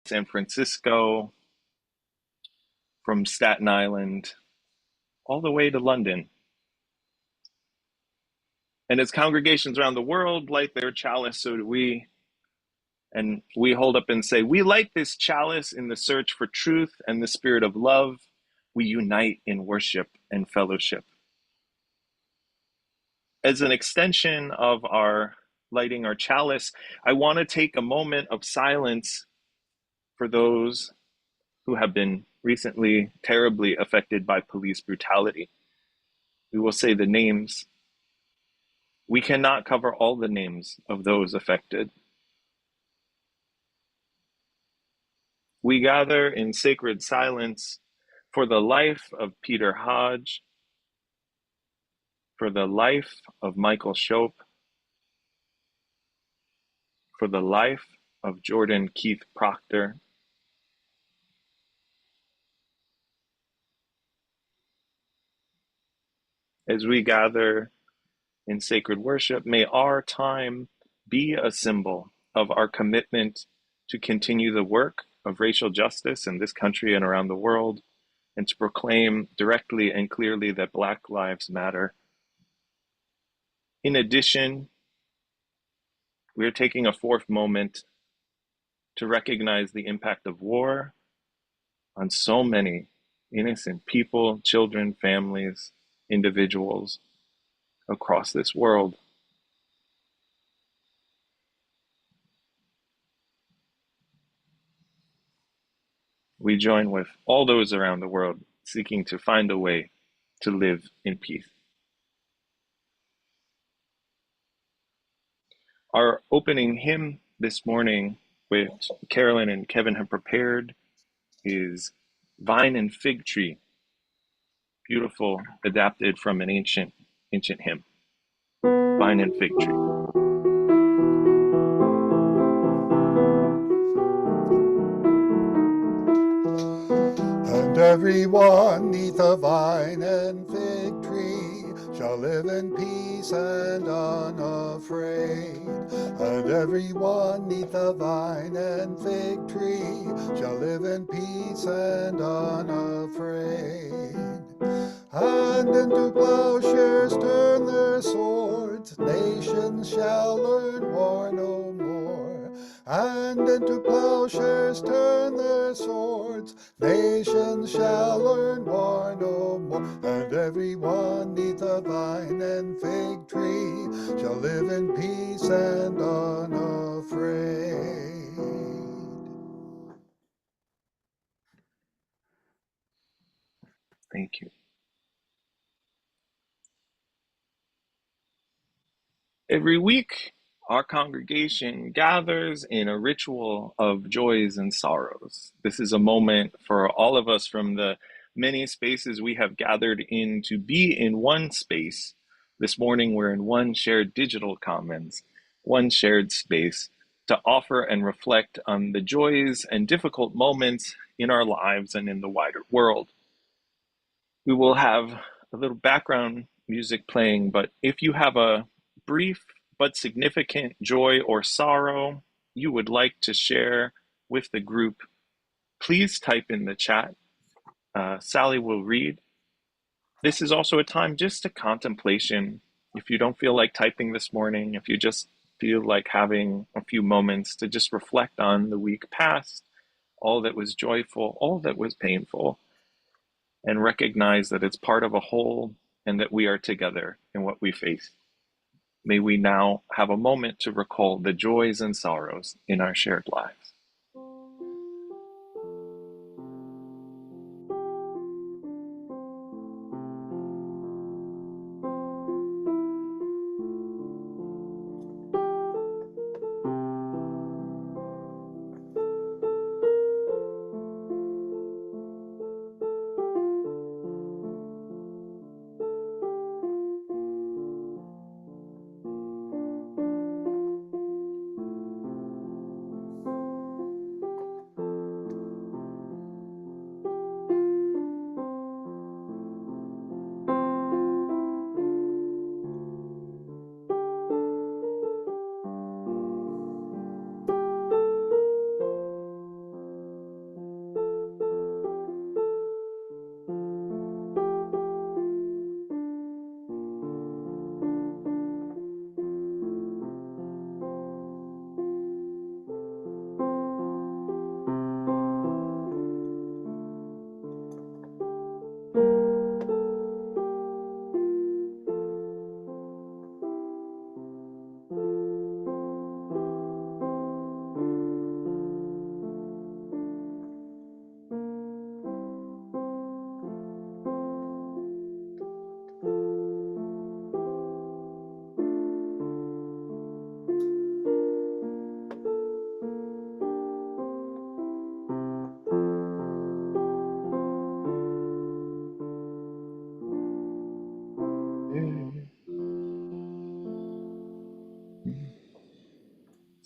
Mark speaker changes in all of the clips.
Speaker 1: San Francisco, from Staten Island, all the way to London. And as congregations around the world light their chalice, so do we. And we hold up and say, we light this chalice in the search for truth and the spirit of love. We unite in worship and fellowship. As an extension of our lighting our chalice, I want to take a moment of silence for those who have been recently terribly affected by police brutality. We will say the names. We cannot cover all the names of those affected. We gather in sacred silence for the life of Peter Hodge, for the life of Michael Shope, for the life of Jordan Keith Proctor, as we gather in sacred worship, may our time be a symbol of our commitment to continue the work of racial justice in this country and around the world, and to proclaim directly and clearly that Black lives matter. In addition, we are taking a fourth moment to recognize the impact of war on so many innocent people, children, families, individuals across this world. We join with all those around the world seeking to find a way to live in peace. Our opening hymn this morning, which Carolyn and Kevin have prepared, is Vine and Fig Tree. Beautiful, adapted from an ancient hymn. Vine and Fig Tree.
Speaker 2: And everyone neath the vine and fig tree shall live in peace and unafraid. And everyone neath the vine and fig tree shall live in peace and unafraid. And into plowshares turn their swords, nations shall learn war no more. And into plowshares turn their swords, nations shall learn war no more. And everyone neath the vine and fig tree shall live in peace and unafraid.
Speaker 1: Thank you. Every week, our congregation gathers in a ritual of joys and sorrows. This is a moment for all of us from the many spaces we have gathered in to be in one space. This morning, we're in one shared digital commons, one shared space to offer and reflect on the joys and difficult moments in our lives and in the wider world. We will have a little background music playing, but if you have a brief but significant joy or sorrow you would like to share with the group, please type in the chat. Sally will read. This is also a time just to contemplation. If you don't feel like typing this morning, if you just feel like having a few moments to just reflect on the week past, all that was joyful, all that was painful, and recognize that it's part of a whole and that we are together in what we face. May we now have a moment to recall the joys and sorrows in our shared lives.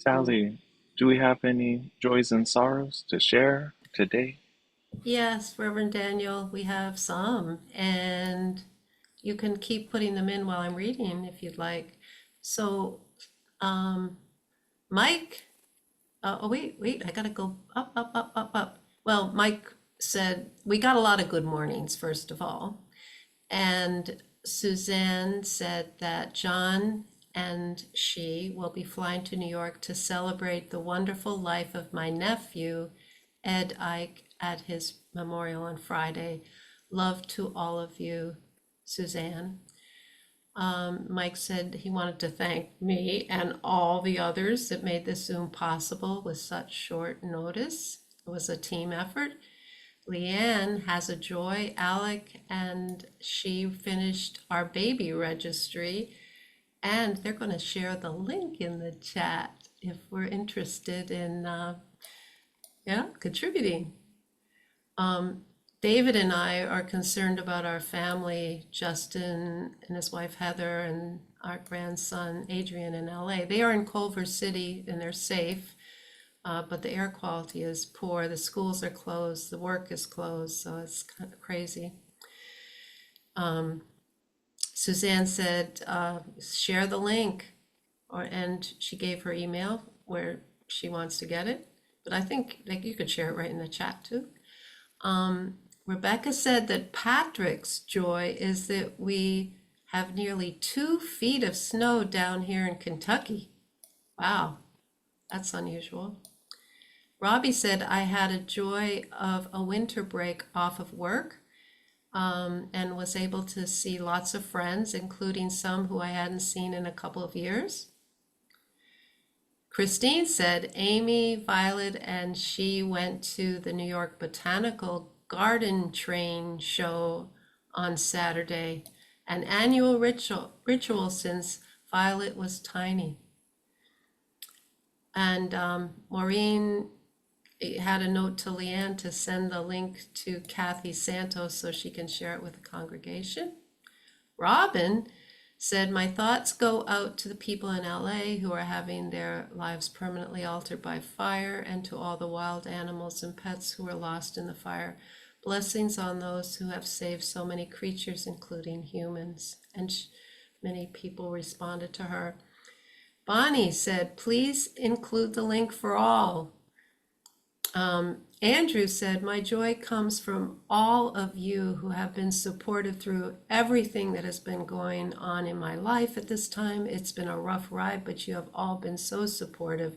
Speaker 1: Sally, do we have any joys and sorrows to share today?
Speaker 3: Yes, Reverend Daniel, we have some, and you can keep putting them in while I'm reading if you'd like. So, um, Mike, oh, wait, I gotta go up, up, up, up, up. Well, Mike said we got a lot of good mornings, first of all. And Suzanne said that John and she will be flying to New York to celebrate the wonderful life of my nephew, Ed Ike, at his memorial on Friday. Love to all of you, Suzanne. Mike said he wanted to thank me and all the others that made this Zoom possible with such short notice. It was a team effort. Leanne has a joy. Alec and she finished our baby registry, and they're going to share the link in the chat if we're interested in contributing. David and I are concerned about our family, Justin and his wife Heather, and our grandson Adrian in LA. They are in Culver City and they're safe, but the air quality is poor. The schools are closed, the work is closed, so it's kind of crazy. Suzanne said, share the link, and she gave her email where she wants to get it. But I think like you could share it right in the chat too. Rebecca said that Patrick's joy is that we have nearly 2 feet of snow down here in Kentucky. Wow, that's unusual. Robbie said I had a joy of a winter break off of work, and was able to see lots of friends, including some who I hadn't seen in a couple of years. Christine said Amy, Violet, and she went to the New York Botanical Garden Train show on Saturday, an annual ritual since Violet was tiny. And Maureen had a note to Leanne to send the link to Kathy Santos so she can share it with the congregation. Robin said, my thoughts go out to the people in LA who are having their lives permanently altered by fire, and to all the wild animals and pets who were lost in the fire. Blessings on those who have saved so many creatures, including humans. And many people responded to her. Bonnie said, please include the link for all. Andrew said, my joy comes from all of you who have been supportive through everything that has been going on in my life at this time. It's been a rough ride, but you have all been so supportive.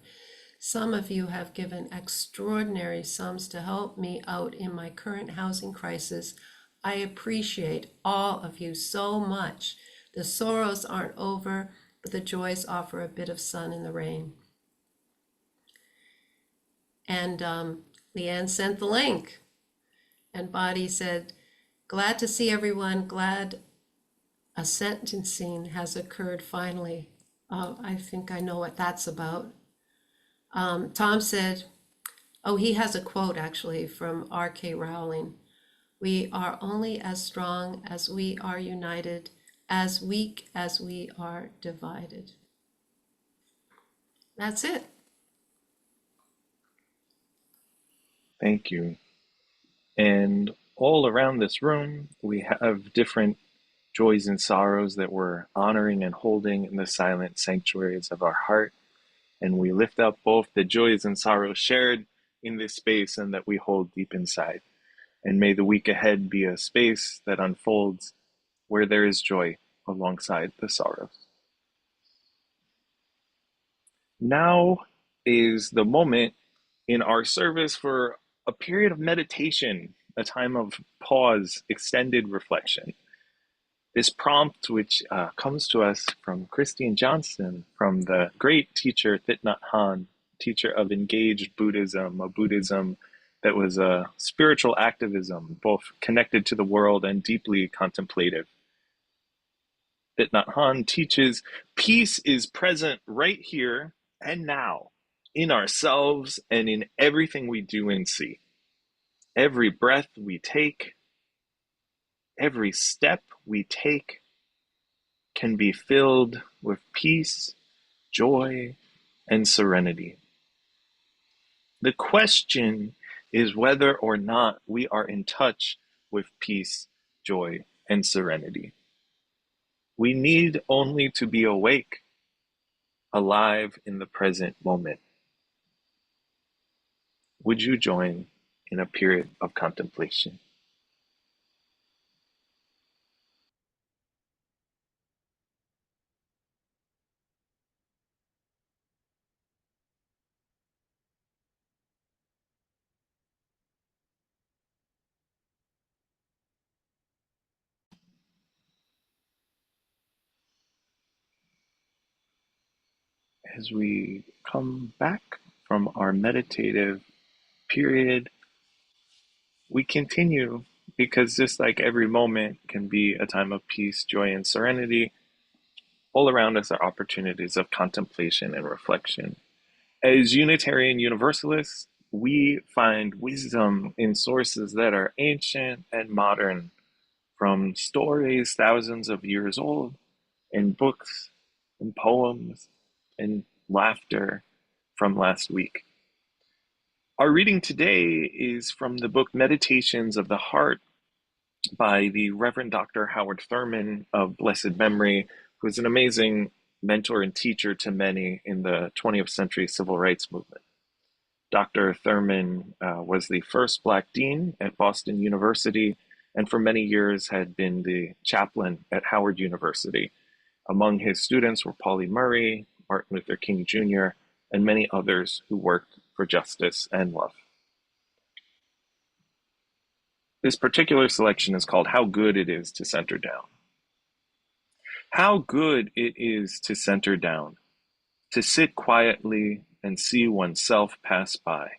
Speaker 3: Some of you have given extraordinary sums to help me out in my current housing crisis. I appreciate all of you so much. The sorrows aren't over, but the joys offer a bit of sun in the rain. And Leanne sent the link. And Bodie said, glad to see everyone, glad a sentencing has occurred finally. I think I know what that's about. Tom said, oh, he has a quote actually from R.K. Rowling. We are only as strong as we are united, as weak as we are divided. That's it.
Speaker 1: Thank you. And all around this room, we have different joys and sorrows that we're honoring and holding in the silent sanctuaries of our heart. And we lift up both the joys and sorrows shared in this space and that we hold deep inside. And may the week ahead be a space that unfolds where there is joy alongside the sorrows. Now is the moment in our service for a period of meditation, a time of pause, extended reflection. This prompt, which comes to us from Christine Johnston, from the great teacher Thich Nhat Hanh, teacher of engaged Buddhism, a Buddhism that was a spiritual activism, both connected to the world and deeply contemplative. Thich Nhat Hanh teaches peace is present right here and now, in ourselves and in everything we do and see. Every breath we take, every step we take can be filled with peace, joy, and serenity. The question is whether or not we are in touch with peace, joy, and serenity. We need only to be awake, alive in the present moment. Would you join in a period of contemplation? As we come back from our meditative period, we continue because just like every moment can be a time of peace, joy, and serenity, all around us are opportunities of contemplation and reflection. As Unitarian Universalists, we find wisdom in sources that are ancient and modern, from stories thousands of years old, and books, and poems, and laughter from last week. Our reading today is from the book Meditations of the Heart by the Reverend Dr. Howard Thurman of blessed memory, who is an amazing mentor and teacher to many in the 20th century civil rights movement. Dr. Thurman was the first Black dean at Boston University and for many years had been the chaplain at Howard University. Among his students were Pauli Murray, Martin Luther King Jr., and many others who worked for justice and love. This particular selection is called How Good It Is to Center Down. How good it is to center down, to sit quietly and see oneself pass by.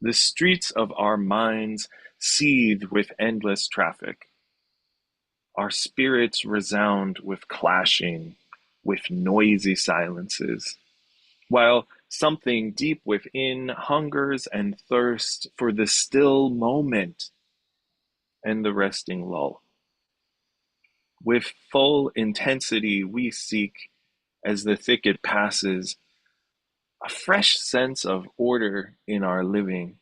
Speaker 1: The streets of our minds seethe with endless traffic. Our spirits resound with clashing, with noisy silences, while something deep within hungers and thirsts for the still moment and the resting lull. With full intensity, we seek, as the thicket passes, a fresh sense of order in our living,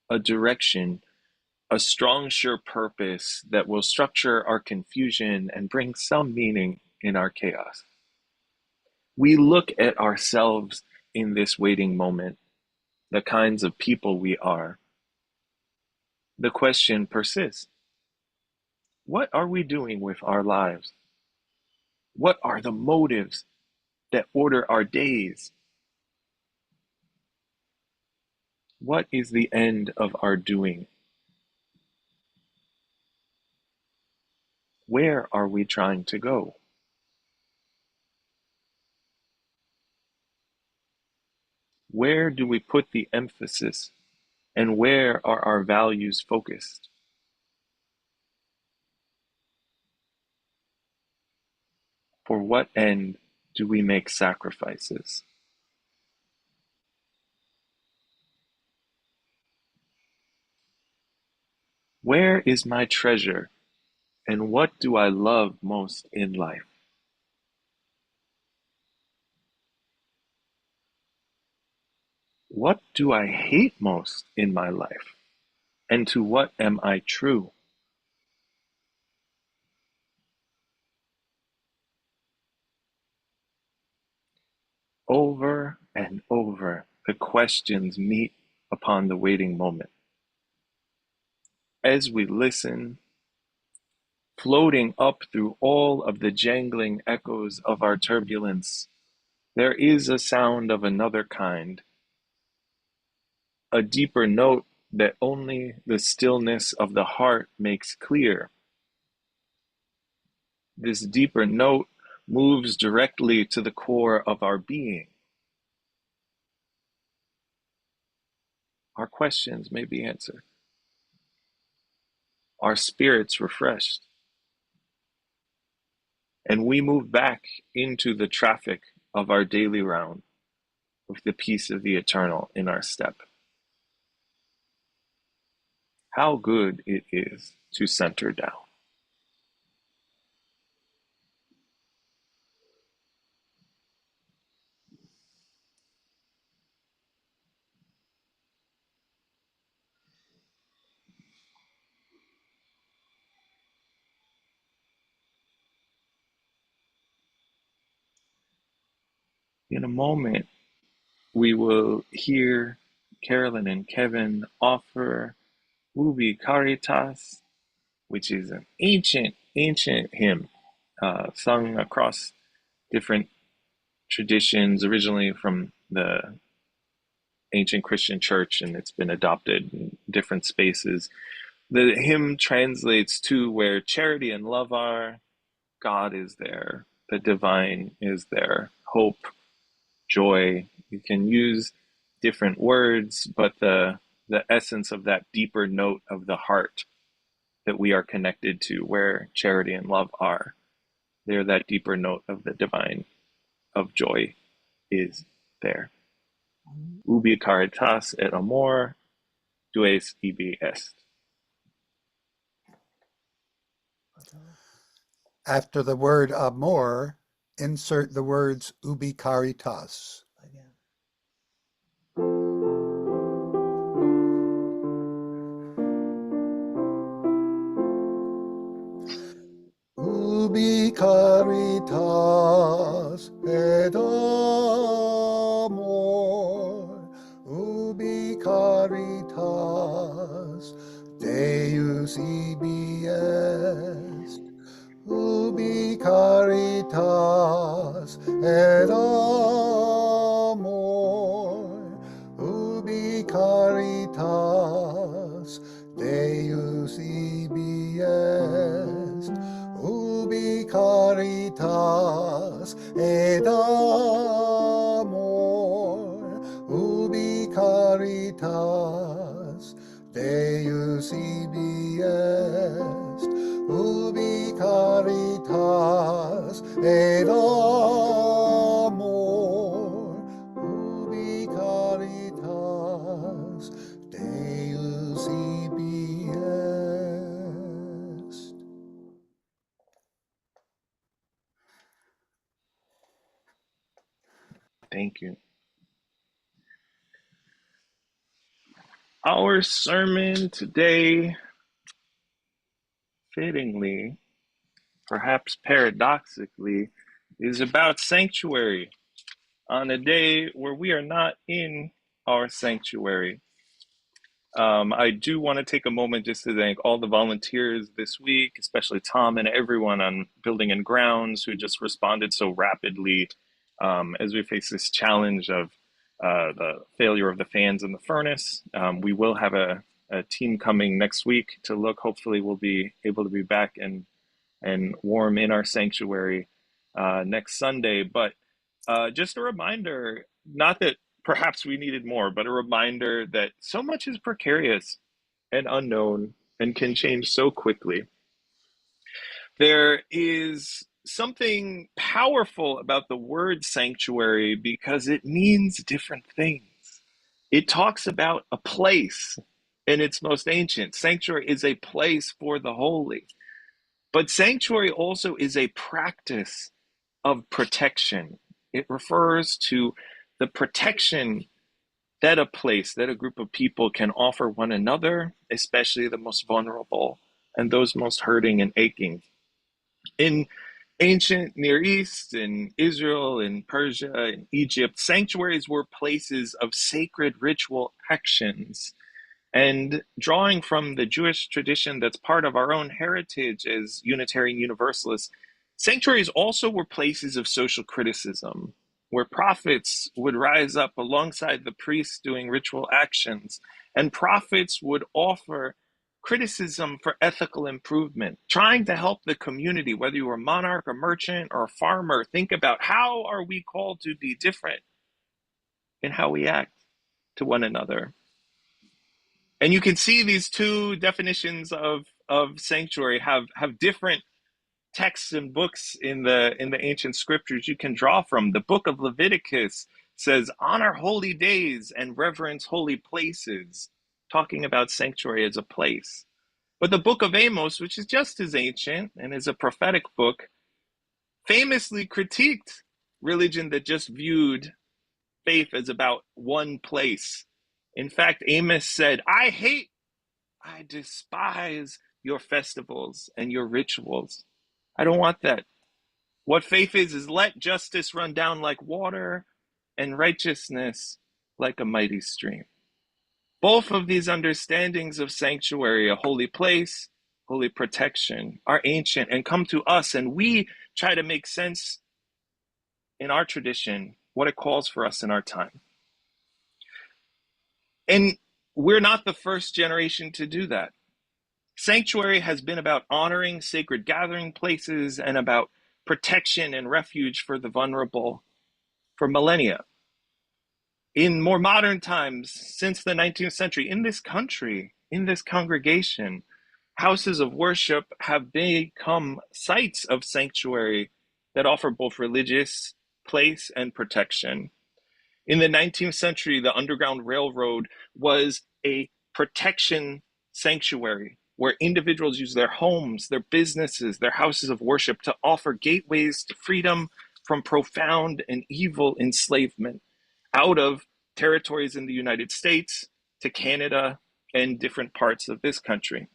Speaker 1: a direction, a strong, sure purpose that will structure our confusion and bring some meaning in our chaos. We look at ourselves in this waiting moment, the kinds of people we are. The question persists. What are we doing with our lives? What are the motives that order our days? What is the end of our doing? Where are we trying to go? Where do we put the emphasis? And where are our values focused? For what end do we make sacrifices? Where is my treasure? And what do I love most in life? What do I hate most in my life? And to what am I true? Over and over, the questions meet upon the waiting moment. As we listen, floating up through all of the jangling echoes of our turbulence, there is a sound of another kind, a deeper note that only the stillness of the heart makes clear. This deeper note moves directly to the core of our being. Our questions may be answered, our spirits refreshed, and we move back into the traffic of our daily round with the peace of the eternal in our step. How good it is to center down. In a moment, we will hear Carolyn and Kevin offer Ubi Caritas, which is an ancient hymn sung across different traditions, originally from the ancient Christian church, and it's been adopted in different spaces. The hymn translates to where charity and love are, God is there, the divine is there, hope, joy. You can use different words, but the essence of that deeper note of the heart that we are connected to, where charity and love are, there that deeper note of the divine, of joy, is there. Ubi caritas et amor, dues ibi est.
Speaker 2: After the word amor, insert the words ubi caritas. Ubi caritas et amor, ubi caritas Deus ibi est, ubi caritas et amor, ubi caritas Deus ibi est, ubi caritas et amor, ubi caritas Deus ibi est, ubi caritas et amor, ubi caritas Deus ibi est.
Speaker 1: Thank you. Our sermon today, fittingly, perhaps paradoxically, is about sanctuary on a day where we are not in our sanctuary. I do want to take a moment just to thank all the volunteers this week, especially Tom and everyone on Building and Grounds who just responded so rapidly as we face this challenge of the failure of the fans in the furnace. We will have a team coming next week to look. Hopefully, we'll be able to be back and warm in our sanctuary next Sunday. But just a reminder, not that perhaps we needed more, but a reminder that so much is precarious and unknown and can change so quickly. There is something powerful about the word sanctuary because it means different things. It talks about a place in its most ancient. Sanctuary is a place for the holy. But sanctuary also is a practice of protection. It refers to the protection that a place, that a group of people can offer one another, especially the most vulnerable and those most hurting and aching. In ancient Near East, in Israel, in Persia, in Egypt, sanctuaries were places of sacred ritual actions. And drawing from the Jewish tradition that's part of our own heritage as Unitarian Universalists, sanctuaries also were places of social criticism, where prophets would rise up alongside the priests doing ritual actions, and prophets would offer criticism for ethical improvement, trying to help the community, whether you were a monarch, a merchant, or a farmer, think about how are we called to be different in how we act to one another. And you can see these two definitions of sanctuary have different texts and books in the ancient scriptures you can draw from. The book of Leviticus says, honor holy days and reverence holy places, talking about sanctuary as a place. But the book of Amos, which is just as ancient and is a prophetic book, famously critiqued religion that just viewed faith as about one place. In fact, Amos said, I despise your festivals and your rituals. I don't want that. What faith is let justice run down like water, and righteousness like a mighty stream. Both of these understandings of sanctuary, a holy place, holy protection, are ancient and come to us, and we try to make sense in our tradition what it calls for us in our time. And we're not the first generation to do that. Sanctuary has been about honoring sacred gathering places and about protection and refuge for the vulnerable for millennia. In more modern times, since the 19th century, in this country, in this congregation, houses of worship have become sites of sanctuary that offer both religious place and protection. In the 19th century, the Underground Railroad was a protection sanctuary where individuals use their homes, their businesses, their houses of worship to offer gateways to freedom from profound and evil enslavement out of territories in the United States to Canada and different parts of this country.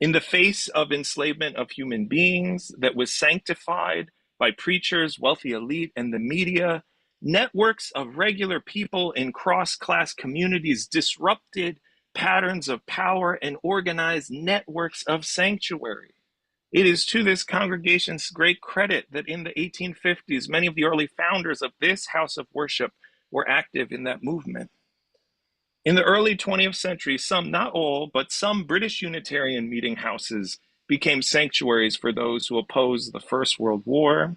Speaker 1: In the face of enslavement of human beings that was sanctified by preachers, wealthy elite, and the media, networks of regular people in cross-class communities disrupted patterns of power and organized networks of sanctuary. It is to this congregation's great credit that in the 1850s, many of the early founders of this house of worship were active in that movement. In the early 20th century, some, not all, but some British Unitarian meeting houses became sanctuaries for those who opposed the First World War.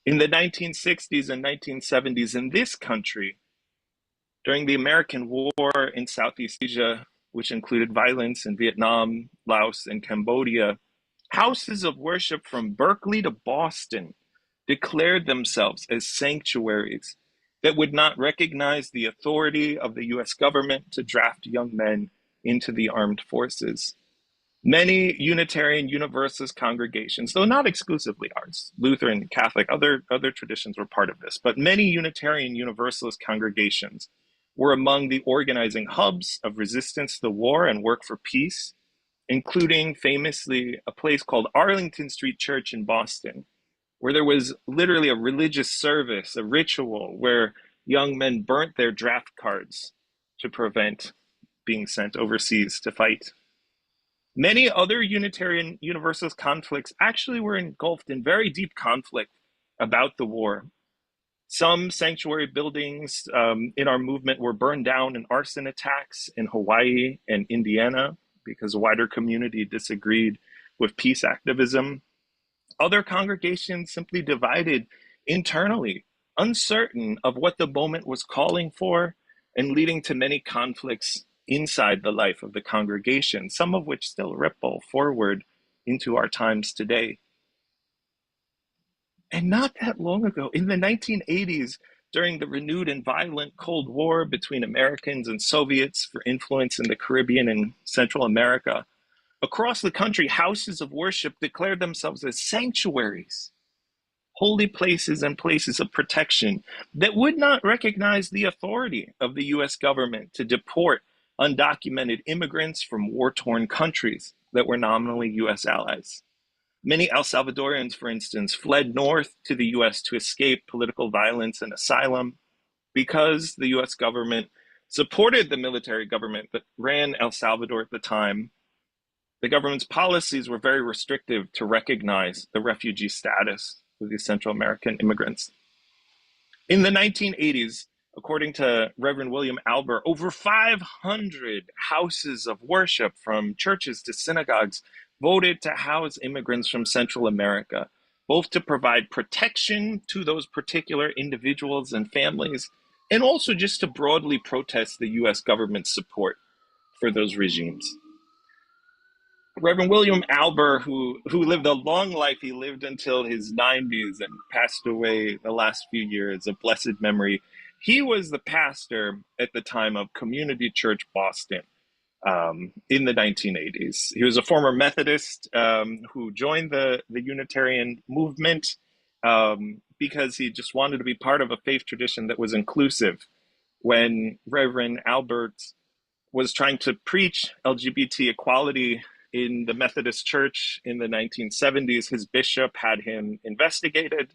Speaker 1: In the 1960s and 1970s in this country, during the American War in Southeast Asia, which included violence in Vietnam, Laos, and Cambodia, houses of worship from Berkeley to Boston declared themselves as sanctuaries that would not recognize the authority of the US government to draft young men into the armed forces. Many Unitarian Universalist congregations, though not exclusively ours, Lutheran, Catholic, other traditions were part of this, but many Unitarian Universalist congregations were among the organizing hubs of resistance to the war and work for peace, including famously a place called Arlington Street Church in Boston, where there was literally a religious service, a ritual where young men burnt their draft cards to prevent being sent overseas to fight. Many other Unitarian Universalist conflicts actually were engulfed in very deep conflict about the war. Some sanctuary buildings in our movement were burned down in arson attacks in Hawaii and Indiana because the wider community disagreed with peace activism. Other congregations simply divided internally, uncertain of what the moment was calling for, and leading to many conflicts inside the life of the congregation, some of which still ripple forward into our times today. And not that long ago, in the 1980s, during the renewed and violent Cold War between Americans and Soviets for influence in the Caribbean and Central America, across the country, houses of worship declared themselves as sanctuaries, holy places and places of protection that would not recognize the authority of the US government to deport undocumented immigrants from war-torn countries that were nominally US allies. Many El Salvadorians, for instance, fled north to the US to escape political violence and asylum because the US government supported the military government that ran El Salvador at the time. The government's policies were very restrictive to recognize the refugee status of these Central American immigrants. In the 1980s, according to Reverend William Albert, over 500 houses of worship, from churches to synagogues, voted to house immigrants from Central America, both to provide protection to those particular individuals and families, and also just to broadly protest the US government's support for those regimes. Reverend William Albert, who lived a long life, he lived until his 90s and passed away the last few years of blessed memory. He was the pastor at the time of Community Church Boston in the 1980s. He was a former Methodist who joined the Unitarian movement because he just wanted to be part of a faith tradition that was inclusive. When Reverend Albert was trying to preach LGBT equality in the Methodist Church in the 1970s, his bishop had him investigated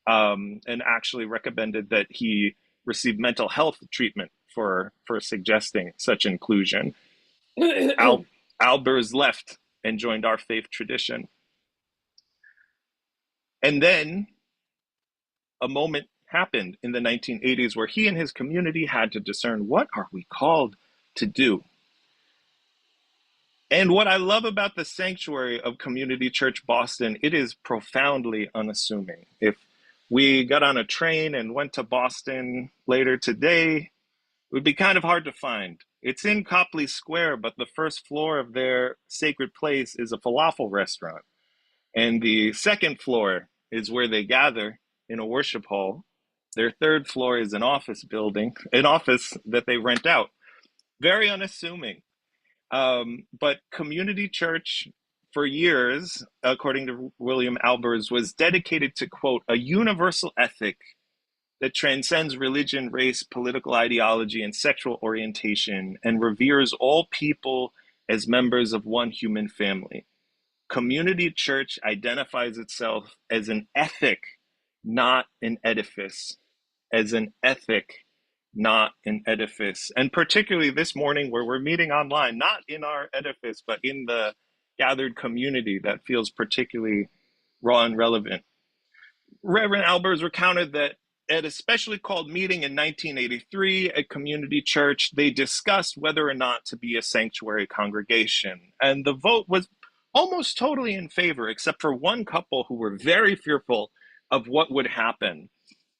Speaker 1: and actually recommended that he receive mental health treatment for suggesting such inclusion. Albers left and joined our faith tradition. And then a moment happened in the 1980s where he and his community had to discern, what are we called to do? And what I love about the sanctuary of Community Church Boston, it is profoundly unassuming. If we got on a train and went to Boston later today, it would be kind of hard to find. It's in Copley Square, but the first floor of their sacred place is a falafel restaurant. And the second floor is where they gather in a worship hall. Their third floor is an office building, an office that they rent out. Very unassuming. But community church for years, according to William Albers, was dedicated to, quote, a universal ethic that transcends religion, race, political ideology, and sexual orientation, and reveres all people as members of one human family. Community church identifies itself as an ethic, not an edifice, as an ethic, not an edifice. And particularly this morning where we're meeting online, not in our edifice, but in the gathered community, that feels particularly raw and relevant. Reverend Albers recounted that at a specially called meeting in 1983 at Community Church, they discussed whether or not to be a sanctuary congregation. And the vote was almost totally in favor, except for one couple who were very fearful of what would happen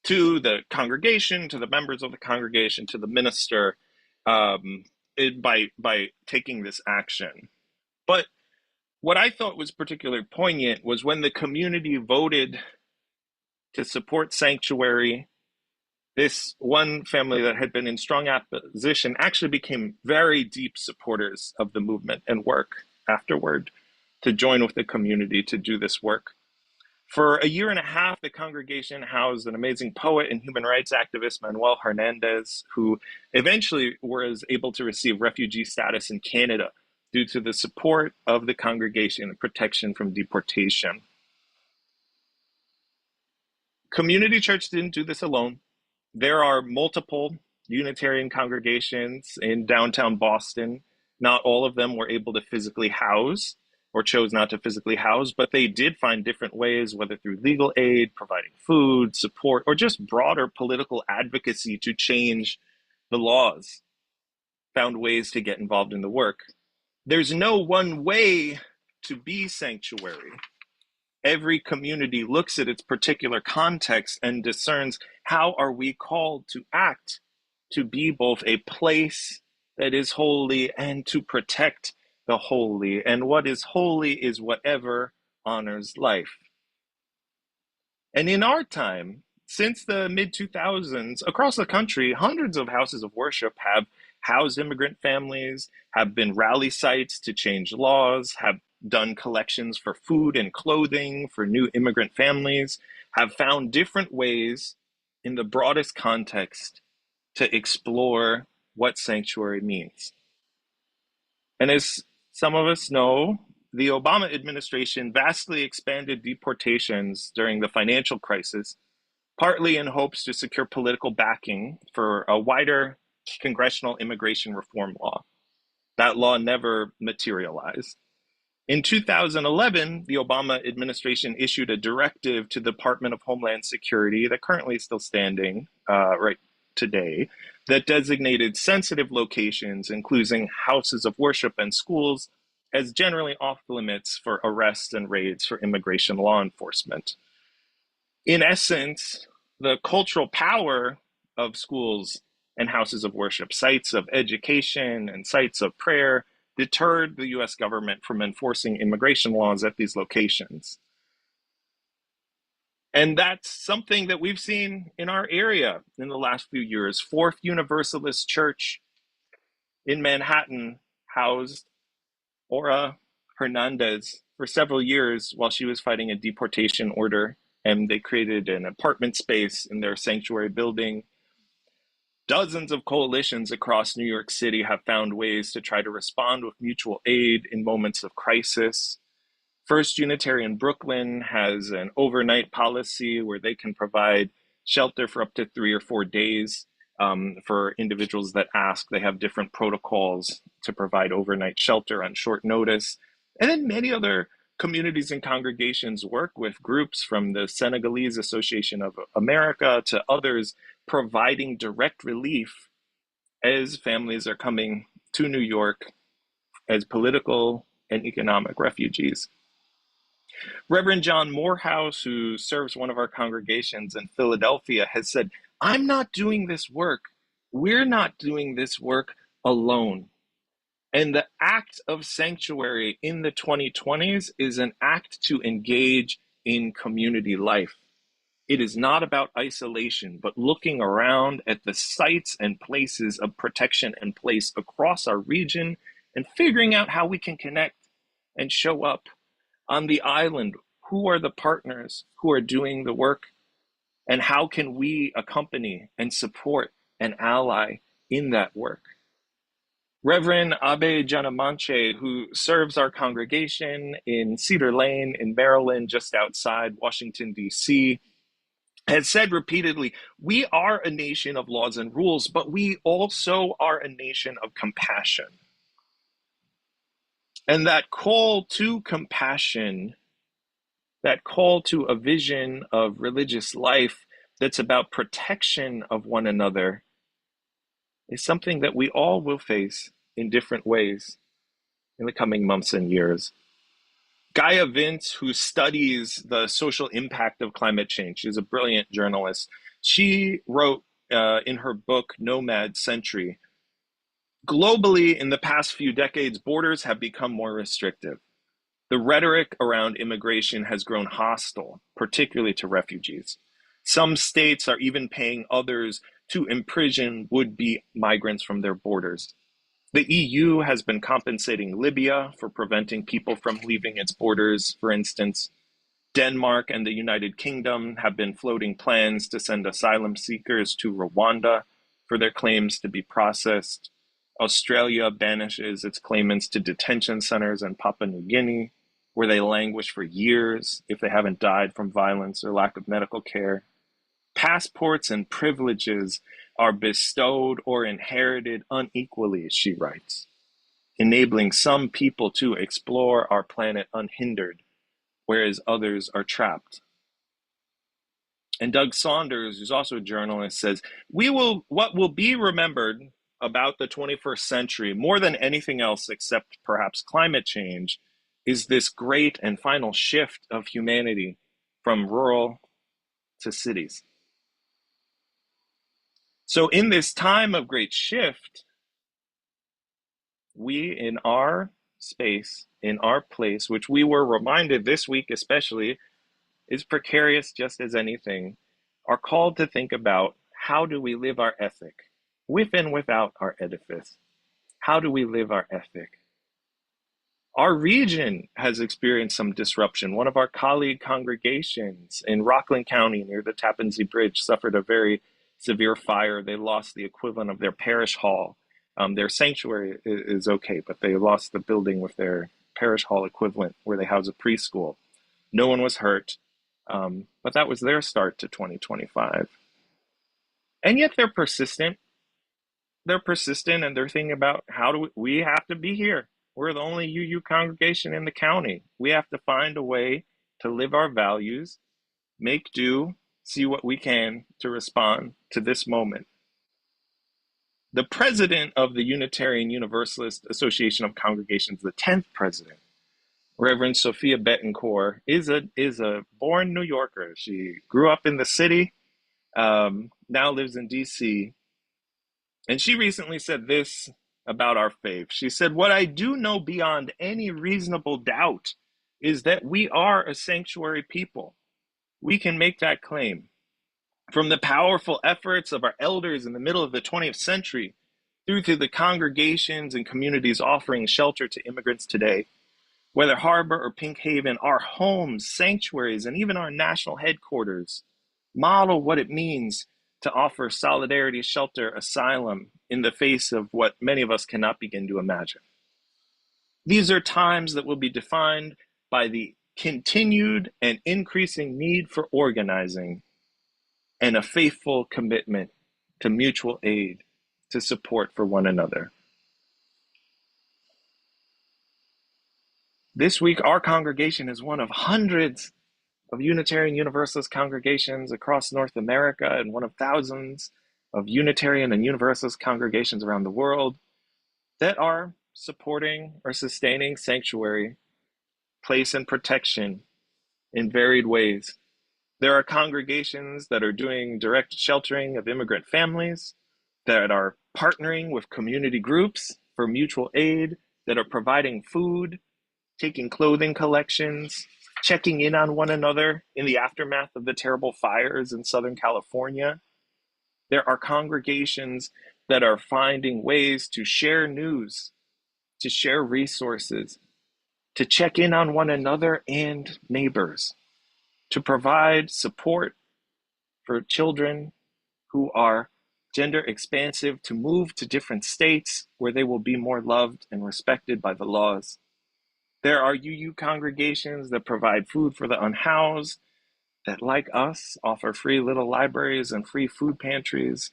Speaker 1: to the congregation, to the members of the congregation, to the minister, by taking this action. But what I thought was particularly poignant was when the community voted to support sanctuary, this one family that had been in strong opposition actually became very deep supporters of the movement and work afterward to join with the community to do this work. For a year and a half, the congregation housed an amazing poet and human rights activist, Manuel Hernandez, who eventually was able to receive refugee status in Canada due to the support of the congregation and protection from deportation. Community Church didn't do this alone. There are multiple Unitarian congregations in downtown Boston. Not all of them were able to physically house or chose not to physically house, but they did find different ways, whether through legal aid, providing food, support, or just broader political advocacy to change the laws, found ways to get involved in the work. There's no one way to be sanctuary. Every community looks at its particular context and discerns how are we called to act, to be both a place that is holy and to protect the holy. And what is holy is whatever honors life. And in our time, since the mid-2000s, across the country, hundreds of houses of worship have housed immigrant families, have been rally sites to change laws, have done collections for food and clothing for new immigrant families, have found different ways in the broadest context to explore what sanctuary means. And as some of us know, the Obama administration vastly expanded deportations during the financial crisis, partly in hopes to secure political backing for a wider congressional immigration reform law. That law never materialized. In 2011, the Obama administration issued a directive to the Department of Homeland Security that currently is still standing right today, that designated sensitive locations, including houses of worship and schools, as generally off limits for arrests and raids for immigration law enforcement. In essence, the cultural power of schools and houses of worship, sites of education and sites of prayer, deterred the US government from enforcing immigration laws at these locations. And that's something that we've seen in our area in the last few years. Fourth Universalist Church in Manhattan housed Ora Hernandez for several years while she was fighting a deportation order, and they created an apartment space in their sanctuary building. Dozens of coalitions across New York City have found ways to try to respond with mutual aid in moments of crisis. First Unitarian Brooklyn has an overnight policy where they can provide shelter for up to 3 or 4 days for individuals that ask. They have different protocols to provide overnight shelter on short notice. And then many other communities and congregations work with groups from the Senegalese Association of America to others, providing direct relief as families are coming to New York as political and economic refugees. Reverend John Morehouse, who serves one of our congregations in Philadelphia, has said, I'm not doing this work. We're not doing this work alone. And the act of sanctuary in the 2020s is an act to engage in community life. It is not about isolation, but looking around at the sites and places of protection and place across our region and figuring out how we can connect and show up on the island. Who are the partners who are doing the work, and how can we accompany and support and ally in that work? Reverend Abe Janamanche, who serves our congregation in Cedar Lane in Maryland, just outside Washington, D.C., has said repeatedly, we are a nation of laws and rules, but we also are a nation of compassion. And that call to compassion, that call to a vision of religious life that's about protection of one another, is something that we all will face in different ways in the coming months and years. Gaia Vince, who studies the social impact of climate change, is a brilliant journalist. She wrote in her book, Nomad Century, globally in the past few decades, borders have become more restrictive. The rhetoric around immigration has grown hostile, particularly to refugees. Some states are even paying others to imprison would-be migrants from their borders. The EU has been compensating Libya for preventing people from leaving its borders, for instance. Denmark and the United Kingdom have been floating plans to send asylum seekers to Rwanda for their claims to be processed. Australia banishes its claimants to detention centers in Papua New Guinea, where they languish for years if they haven't died from violence or lack of medical care. Passports and privileges are bestowed or inherited unequally, she writes, enabling some people to explore our planet unhindered, whereas others are trapped. And Doug Saunders, who's also a journalist, says, what will be remembered about the 21st century, more than anything else except perhaps climate change, is this great and final shift of humanity from rural to cities. So in this time of great shift, we in our space, in our place, which we were reminded this week especially, is precarious just as anything, are called to think about how do we live our ethic, with and without our edifice. How do we live our ethic? Our region has experienced some disruption. One of our colleague congregations in Rockland County near the Tappan Zee Bridge suffered a very severe fire. They lost the equivalent of their parish hall. Their sanctuary is okay, but they lost the building with their parish hall equivalent where they house a preschool. No one was hurt, but that was their start to 2025. And yet they're persistent. They're persistent, and they're thinking about how do we have to be here. We're the only UU congregation in the county. We have to find a way to live our values, make do, see what we can to respond to this moment. The president of the Unitarian Universalist Association of Congregations, the 10th president, Reverend Sophia Betancourt, is a born New Yorker. She grew up in the city, now lives in DC. And she recently said this about our faith. She said, what I do know beyond any reasonable doubt is that we are a sanctuary people. We can make that claim. From the powerful efforts of our elders in the middle of the 20th century, through to the congregations and communities offering shelter to immigrants today, whether Harbor or Pink Haven, our homes, sanctuaries, and even our national headquarters model what it means to offer solidarity, shelter, asylum in the face of what many of us cannot begin to imagine. These are times that will be defined by the continued and increasing need for organizing and a faithful commitment to mutual aid, to support for one another. This week, our congregation is one of hundreds of Unitarian Universalist congregations across North America and one of thousands of Unitarian and Universalist congregations around the world that are supporting or sustaining sanctuary, place, and protection in varied ways. There are congregations that are doing direct sheltering of immigrant families, that are partnering with community groups for mutual aid, that are providing food, taking clothing collections, checking in on one another in the aftermath of the terrible fires in Southern California. There are congregations that are finding ways to share news, to share resources, to check in on one another and neighbors, to provide support for children who are gender expansive to move to different states where they will be more loved and respected by the laws. There are UU congregations that provide food for the unhoused, that, like us, offer free little libraries and free food pantries,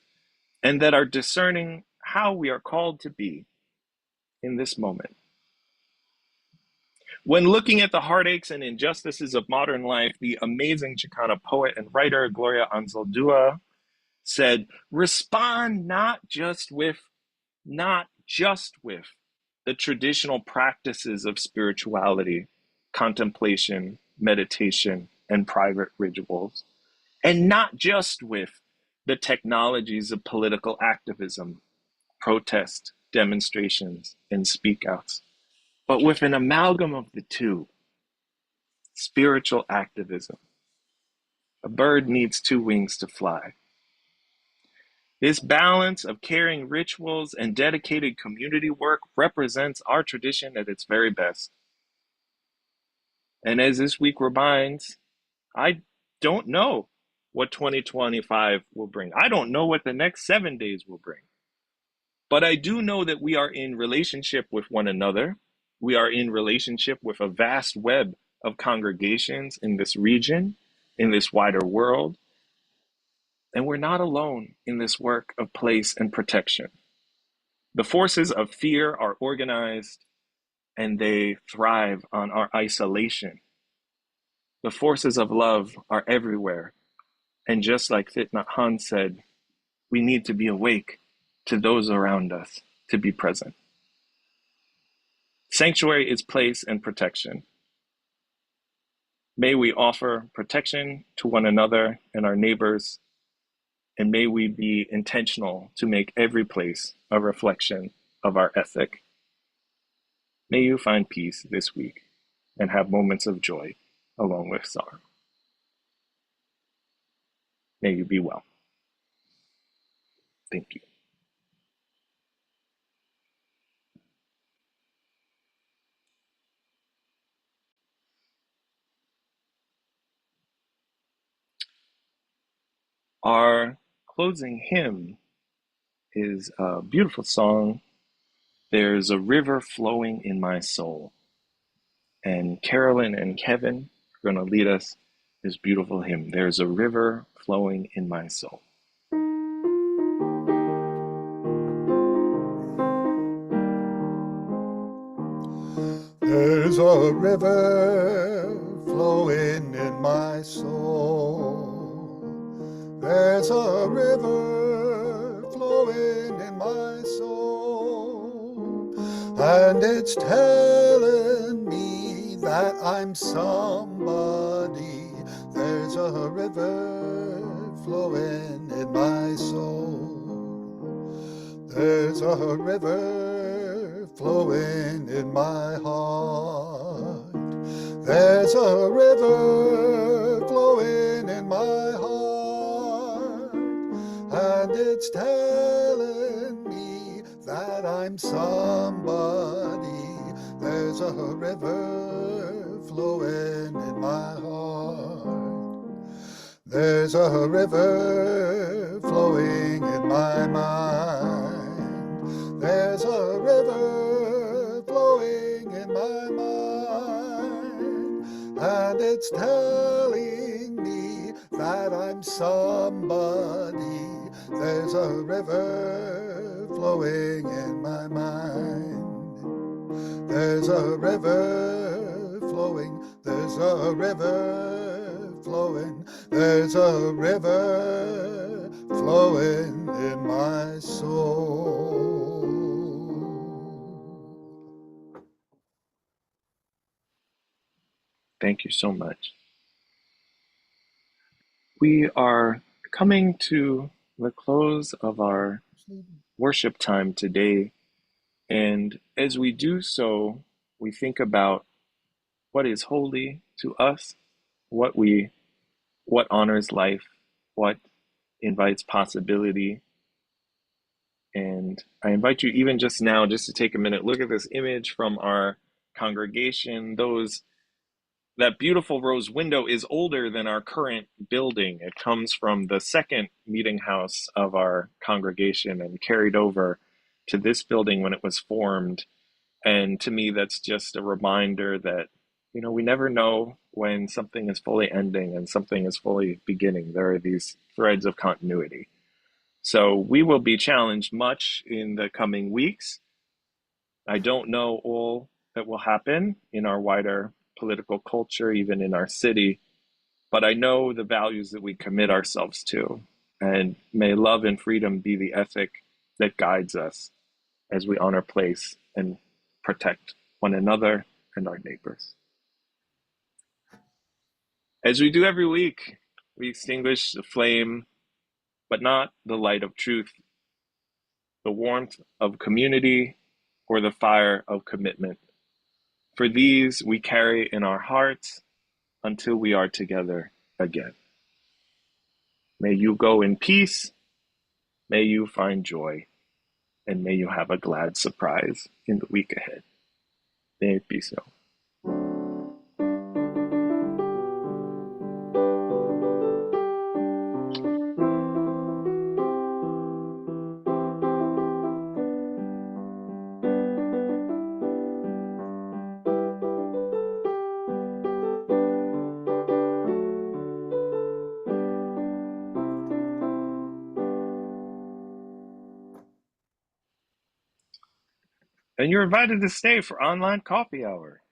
Speaker 1: and that are discerning how we are called to be in this moment. When looking at the heartaches and injustices of modern life, the amazing Chicana poet and writer Gloria Anzaldúa said, respond not just with the traditional practices of spirituality, contemplation, meditation, and private rituals, and not just with the technologies of political activism, protest, demonstrations, and speak outs, but with an amalgam of the two, spiritual activism. A bird needs two wings to fly. This balance of caring rituals and dedicated community work represents our tradition at its very best. And as this week reminds, I don't know what 2025 will bring. I don't know what the next 7 days will bring. But I do know that we are in relationship with one another. We are in relationship with a vast web of congregations in this region, in this wider world. And we're not alone in this work of place and protection. The forces of fear are organized and they thrive on our isolation. The forces of love are everywhere. And just like Thich Nhat Hanh said, we need to be awake to those around us to be present. Sanctuary is place and protection. May we offer protection to one another and our neighbors, and may we be intentional to make every place a reflection of our ethic. May you find peace this week and have moments of joy along with sorrow. May you be well. Thank you. Our closing hymn is a beautiful song, There's a River Flowing in My Soul. And Carolyn and Kevin are going to lead us this beautiful hymn, There's a River Flowing in My Soul.
Speaker 2: There's a river flowing in my soul. There's a river flowing in my soul. And it's telling me that I'm somebody. There's a river flowing in my soul. There's a river flowing in my heart. There's a river flowing in my heart, and it's telling me that I'm somebody. There's a river flowing in my heart. There's a river flowing in my mind. There's a river flowing in my mind, it's telling me that I'm somebody. There's a river flowing in my mind. There's a river flowing, there's a river flowing, there's a river flowing in my soul.
Speaker 1: Thank you so much. We are coming to the close of our worship time today. And as we do so, we think about what is holy to us, what we what honors life, what invites possibility. And I invite you even just now just to take a minute, look at this image from our congregation. That beautiful rose window is older than our current building. It comes from the second meeting house of our congregation and carried over to this building when it was formed. And to me, that's just a reminder that, we never know when something is fully ending and something is fully beginning. There are these threads of continuity. So we will be challenged much in the coming weeks. I don't know all that will happen in our wider political culture, even in our city, but I know the values that we commit ourselves to. And may love and freedom be the ethic that guides us as we honor place and protect one another and our neighbors. As we do every week, we extinguish the flame, but not the light of truth, the warmth of community, or the fire of commitment. For these we carry in our hearts until we are together again. May you go in peace, may you find joy, and may you have a glad surprise in the week ahead. May it be so. And you're invited to stay for online coffee hour.